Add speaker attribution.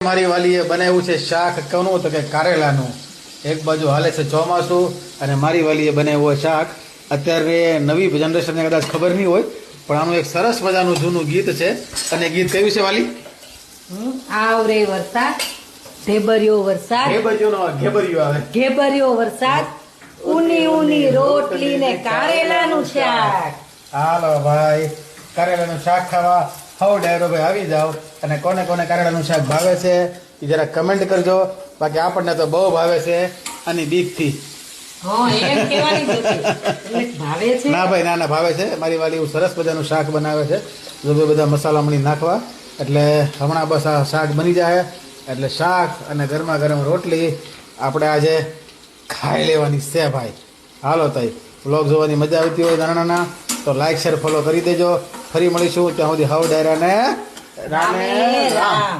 Speaker 1: મારી વાલીએ બનાવ્યું છે શાક કોનું તો કે કારેલાનું. એક બાજુ હાલે છે ચોમાસું અને મારી વાલીએ બનાવ્યું શાક. અત્યારે નવી જનરેશનને કદાચ ખબર નહીં હોય પણ આનું એક સરસ મજાનું જૂનું ગીત છે. અને ગીત કયું છે વાલી?
Speaker 2: આવરે વરસાદ, ઢેબરિયો વરસાદ,
Speaker 1: ઘેબરિયો આવે,
Speaker 2: ઘેબરિયો વરસાદ, ઊની ઊની રોટલી ને કારેલાનું શાક.
Speaker 1: હાલો ભાઈ, કારેલાનું શાક ખાવા હવ ડાયરો ભાઈ આવી જાવ. અને કોને કોને કારેલાનું શાક ભાવે છે એ જરા કમેન્ટ કરજો. બાકી આપણને તો બહુ ભાવે છે આની બીકથી. ના ભાઈ ના ભાવે છે. મારી વાલી એવું સરસ મજાનું શાક બનાવે છે. જો બધા મસાલા મળી નાખવા એટલે હમણાં બસ આ શાક બની જાય એટલે શાક અને ગરમા ગરમ રોટલી આપણે આજે ખાઈ લેવાની છે ભાઈ. હાલો તઈ વ્લોગ જોવાની મજા આવતી હોય નાના તો લાઈક શેર ફોલો કરી દેજો. ફરી મળીશું ત્યાં સુધી હવ ડાયરાને રામે રામ.